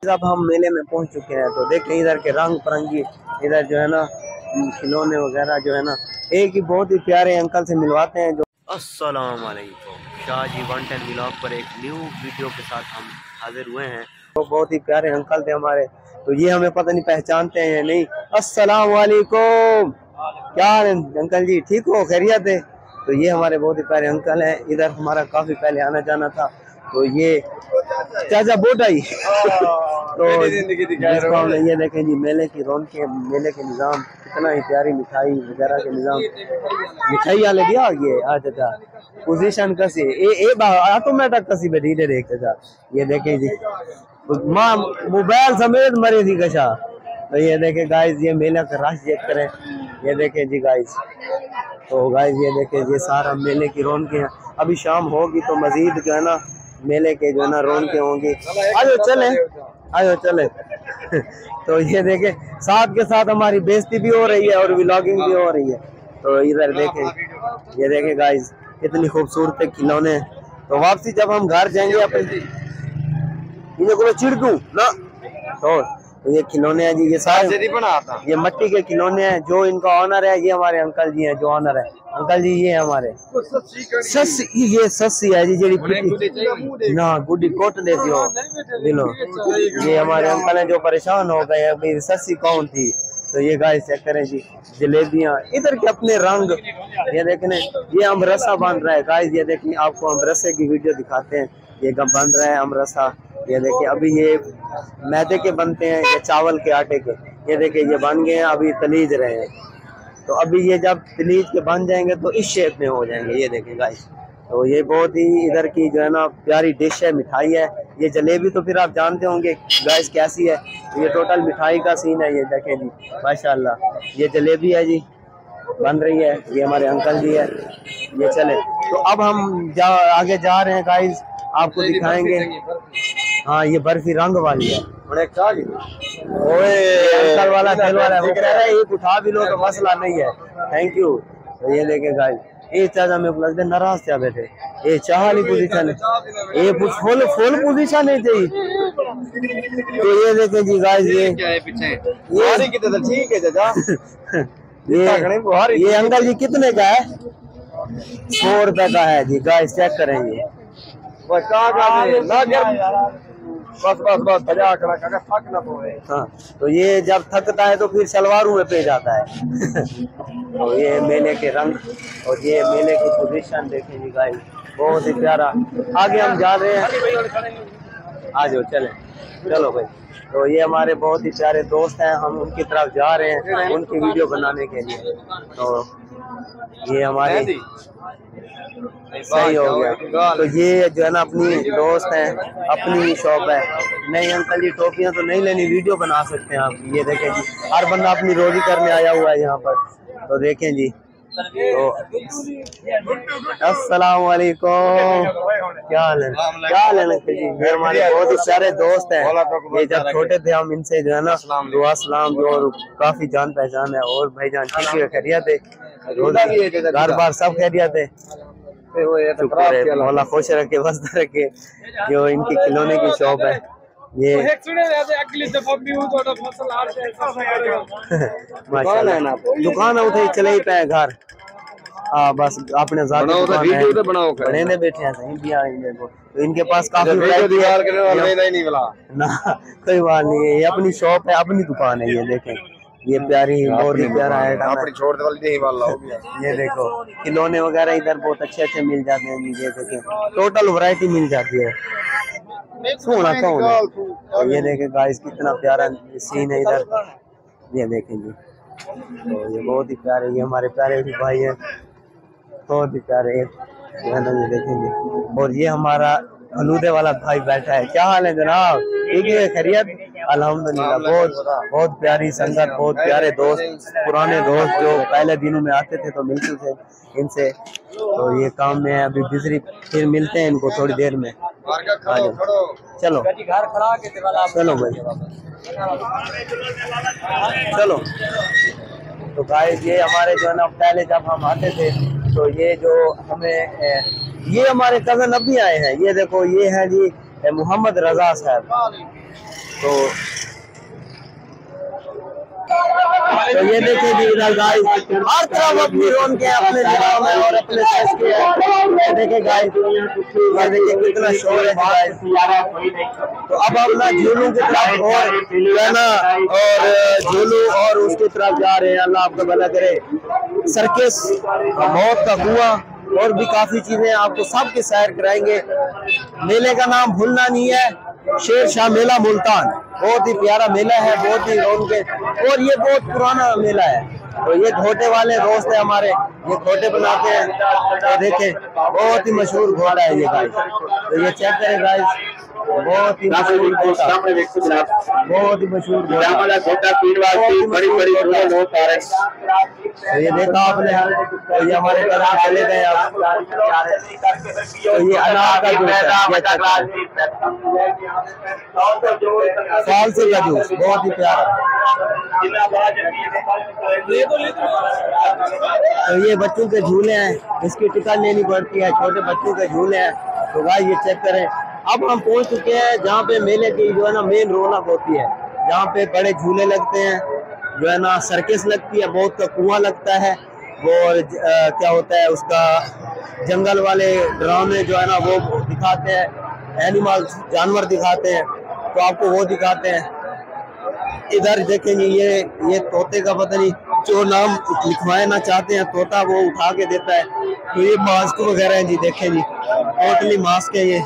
अब हम मेले में पहुंच चुके हैं, तो देखें इधर के रंग बिरंगी, इधर जो है ना खिलौने वगैरह जो है ना, एक ही बहुत ही प्यारे अंकल से मिलवाते हैं। जो अस्सलाम वालेकुम, शाहजी वन टेन व्लॉग पर एक न्यू वीडियो के साथ हम हाजिर हुए हैं। तो बहुत ही प्यारे अंकल थे हमारे, तो ये हमें पता नहीं पहचानते हैं या नहीं। अस्सलाम वालेकुम, क्या हाल है अंकल जी, ठीक हो, खैरियत है? तो ये हमारे बहुत ही प्यारे अंकल हैं। इधर हमारा काफी पहले आना जाना था, तो ये चाचा बोट आई तो जिसको हमने ये देखें जी, मेले की रौनकें, मेले के निज़ाम, कितना ही प्यारी मिठाई वगैरह के निज़ाम, मिठाई वाले भी आ गए। आ चाचा पोजीशन कसी ए ऑटोमेटिक कसी बैठे देख चाचा, ये देखें जी माँ मोबाइल समेत मरे थी कशा। तो ये देखें गाइस, ये मेले का रश चेक करें, ये देखें जी गाइस। तो गाइस ये देखें, ये सारा मेले की रौनकें हैं। अभी शाम होगी तो मजीद जो है ना मेले के जो है ना रौनकें होंगी। आयो चले, आयो चले तो ये देखें, साथ के साथ हमारी बेइज्जती भी हो रही है और व्लॉगिंग भी हो रही है। तो इधर देखें, ये देखें गाइस, इतनी खूबसूरत खिलौने। तो वापसी जब हम घर जाएंगे अपने, इन्हें को चिड़ दूं ना, तो ये खिलौने हैं जी, ये सारे ये मिट्टी के खिलौने हैं। जो इनका ऑनर है, ये हमारे अंकल जी हैं, जो ऑनर है अंकल जी, ये हमारे सस्सी, ये सस्सी है जी, जेडी ना गुडी कोट दे दिलो। ये हमारे अंकल हैं जो परेशान हो गए हैं भाई सस्सी कौन थी। तो ये गाइस चेक करें जी, जलेबियां, इधर के अपने रंग, ये देखने, ये अमरसा बन रहा है गाइस। ये देखिए, आपको अमरसे की वीडियो दिखाते हैं, ये बन रहा है अमरसा। ये देखिए, अभी ये मैदे के बनते हैं या चावल के आटे के, ये देखिए ये बन गए हैं, अभी तलीज रहे हैं। तो अभी ये जब तलीज के बन जाएंगे तो इस शेप में हो जाएंगे, ये देखें गाइस। तो ये बहुत ही इधर की जो है ना प्यारी डिश है, मिठाई है। ये जलेबी तो फिर आप जानते होंगे गाइस कैसी है, ये टोटल मिठाई का सीन है। ये देखें जी माशाल्लाह, ये जलेबी है जी, बन रही है, ये हमारे अंकल जी है। ये चले, तो अब हम आगे जा रहे हैं गाइस, आपको दिखाएंगे। हाँ, ये बर्फी रंग वाली है, ओए अंकल वाला दिल वाला है, वो कह रहा है एक उठा भी लो तो मसला नहीं है, थैंक यू। तो ये देखे गाइस, ये चाचा मेरे को लगता है नाराज क्या बैठे, ये चाह वाली पोजीशन है, ये फुल पोजीशन है जी। तो ये देखे जी गाइस, ये ठीक है चाचा ये अंकल जी कितने का है? 100 रुपए का है जी गाइस, चेक करेंगे। हाँ, तो ये जब थकता है तो फिर सलवारों में पे जाता है तो ये मेले के रंग और ये मेले की पोजीशन देखें जी गाइस, बहुत ही प्यारा। आगे हम जा रहे हैं, आ जाओ चले, चलो भाई। तो ये हमारे बहुत ही प्यारे दोस्त हैं, हम उनकी तरफ जा रहे हैं उनकी वीडियो बनाने के लिए। तो ये हमारे सही हो गया। तो ये जो है ना अपनी दोस्त है, अपनी शॉप है। नहीं अंकल जी, टोपियां तो नहीं लेनी, वीडियो बना सकते हैं आप। ये देखें जी, हर बंदा अपनी रोजी करने आया हुआ है यहाँ पर। तो देखें जी, तो अस्सलाम वालेकुम, क्या हाल है, क्या हाल है अंकल जी? ये हमारे बहुत ही सारे दोस्त हैं, ये जब छोटे थे हम इनसे जो है ना दुआ सलाम जो, और काफी जान पहचान है। और भाईजान ठीक है, खैरियत है, घर बार सब खैरियत है, मौला खुश रखे, मस्त रखे। जो इनकी खिलौने की शॉप है, ये माशाल्लाह दुकान उठे चले ही पे घर। हाँ बस अपने बने बैठे हैं सही भी आएंगे। तो इनके पास काफी ना कोई बात नहीं है, ये अपनी शॉप है, अपनी दुकान है। ये देखें, ये प्यारी, बहुत ही प्यारा है। ये देखो खिलौने वगैरह इधर बहुत अच्छे अच्छे मिल जाते हैं जी। ये देखें, टोटल वैरायटी मिल जाती है, सोना कौन है। तो ये देखें गाइस, कितना प्यारा सीन है इधर, ये देखें जी। तो ये बहुत ही प्यारे, ये हमारे प्यारे भी भाई हैं, बहुत ही प्यारे जो है ना, ये देखेंगे। और ये हमारा फलूदे वाला भाई बैठा है। क्या हाल है जनाब, ठीक है, खैरियत? अल्हम्दुलिल्लाह। बहुत प्यारी संगत, बहुत प्यारे दोस्त, पुराने दोस्त जो पहले दिनों में आते थे तो मिलते थे इनसे। तो ये काम में है अभी बिजली, फिर मिलते हैं इनको थोड़ी देर में। चलो चलो भाई, चलो। तो गाइस ये हमारे जो है ना पहले जब हम आते थे, तो ये जो हमें ये हमारे कजन अभी आए हैं। ये देखो, ये है जी मोहम्मद रजा साहब, तो ये देखिए जी इधर गाइस हर तरफ अपनी रोन के अपने जगह में और अपने साइज के हैं। देखिए गाइस ये देखिए कितना शोर है गाइस। तो अब हम ना झूलों की तरफ और है ना और झूलों और उसकी तरफ जा रहे हैं। अल्लाह आपका भला करे। सर्कस, मौत का कुआं और भी काफी चीजें आपको सबके सैर कराएंगे। मेले का नाम भूलना नहीं है, शेर शाह मेला मुल्तान। बहुत ही प्यारा मेला है, बहुत ही रौनक और ये बहुत पुराना मेला है। तो ये घोटे वाले दोस्त है हमारे, ये घोटे बनाते हैं। तो देखें बहुत ही मशहूर घोड़ा है ये गाइस। तो ये चेक करें गाइस, बहुत ही मशहूर घोड़ा, बहुत ही मशहूर घोड़ा। तो ये देखा आपने, तो ये हमारे कदम चले गए आप। तो ये अनार का जूस है, फालसे का जूस, बहुत ही प्यारा। तो ये बच्चों के झूले हैं, इसकी टिकट लेनी पड़ती है, छोटे बच्चों के झूले हैं। तो भाई ये चेक करें। अब हम पहुंच चुके हैं जहाँ पे मेले की जो है ना मेन रौनक होती है, जहाँ पे बड़े झूले लगते हैं, जो है ना सर्कस लगती है, बहुत का कुआं लगता है, वो क्या होता है उसका जंगल वाले ड्रामे जो है ना वो दिखाते हैं, एनिमल्स जानवर दिखाते हैं, तो आपको वो दिखाते हैं। इधर देखेंगे ये तोते का पता नहीं जो नाम लिखवाना चाहते हैं, तोता वो उठा के देता है। तो ये मास्क वगैरह है जी, देखें जी टोटली मास्क है ये।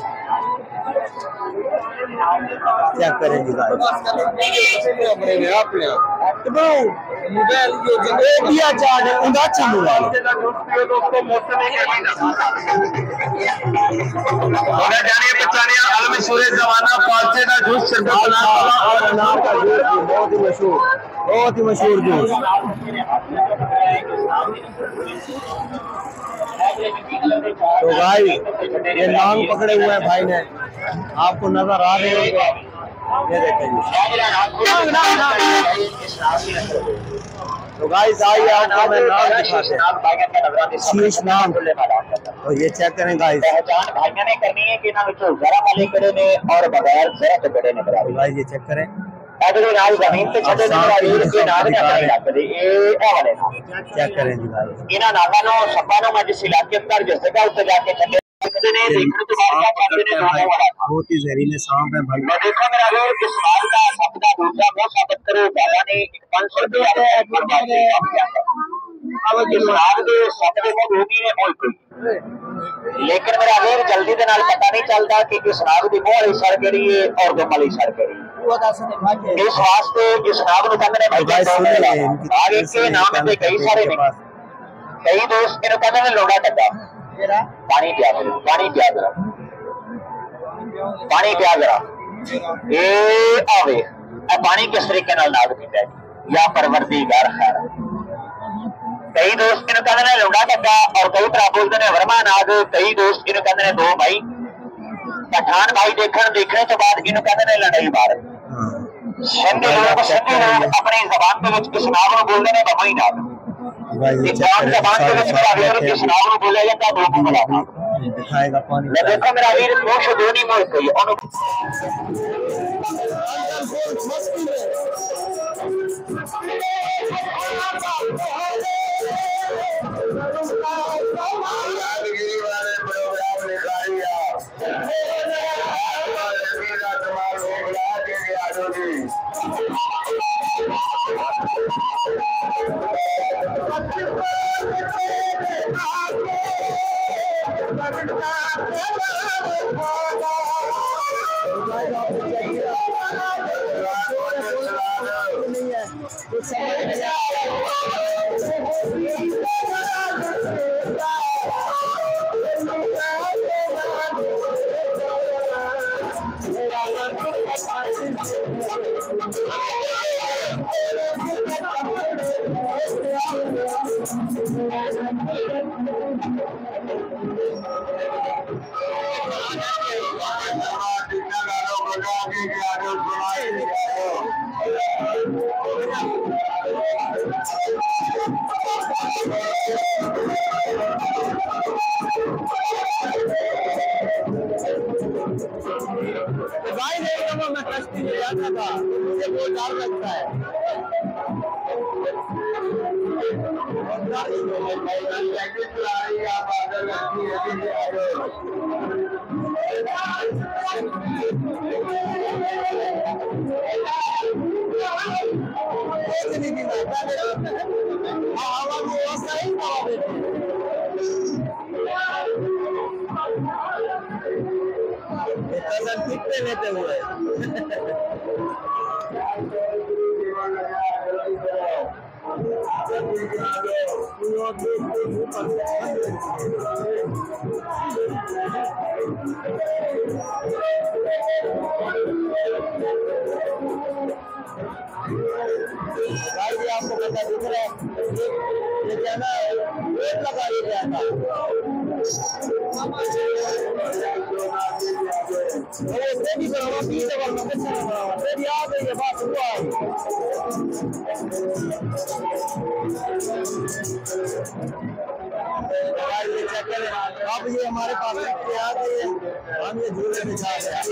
क्या करें जी बहुत ही मशहूर, बहुत ही मशहूर जूस। तो भाई ये नांग पकड़े हुए हैं भाई ने, आपको नजर आ रहे होंगे, ये देखें। तो गाइस आइए आपको मैं नाम दिखाते हैं, शीश नाम। तो ये चेक करें गाइस, पहचान भाइयों ने करनी है कि ना विचो जरा वाले करे ने और बगैर जरा तो बड़े ने करा। गाइस ये चेक करें, अगर नाल जमीन पे छड़े ने वीर के नाल ने अपने रख दे ए वाले चेक करें जी गाइस। इना नामा नो सब्बा नो मैं जिस इलाके पर जिस जगह उते जाके छड़े ने देखने तो बाद क्या करते ने दोनों वाला बहुत ही जहरीले सांप है भाई। मैं देखो मेरा वीर किस माल का सबका दूसरा वो साबित करो बाबा ने 500 रुपया बर्बाद किया। अब जिस रात के सबके को होगी ने और लेकिन मेरा वीर जल्दी दे नाल पता नहीं चलता कि किस नाग दी मोहर सर करी है और गमली सर करी। इस वास्ते इस नाग नु कहंदे ने भाई आगे के नाम पे कई सारे ने, कई दोस्त इनु कहंदे ने लोड़ा टड्डा पानी पिया जरा, पानी पिया जरा, पानी पिया जरा। ए आवे ए पानी किस तरीके नाल नाग पींदा है या परवरदिगार खैर। कई दोस्त इन्हें कहते हैं लौंडा टक्का और कई तरह बोलते हैं वर्मा नाग। कई दोस्त इन्हें कहते हैं दो भाई पठान भाई देखने के बाद इन्हें कहते हैं लड़ाई बार। सिंधी लोग अपनी जबान पे किस नाग को बोलते हैं बमई नाग, जबान पे किस नाग को बोला जाता है दो बड़ा दिखाएगा पानी। देखो मेरा वीर दोष दो नहीं मोड़ गई भाई देखो मैं कश्ती में जाता था मुझे बहुत डर लगता है। लेते हुए भाई जी आपको पता दिख रहा है ये क्या ना वेट लगा ये क्या था भी बढ़ावा 20 बढ़ावा 25 बढ़ावा फिर याद है ये बात हुआ चेक करें अब ये हमारे पास याद है हम ये झूले में जा रहे हैं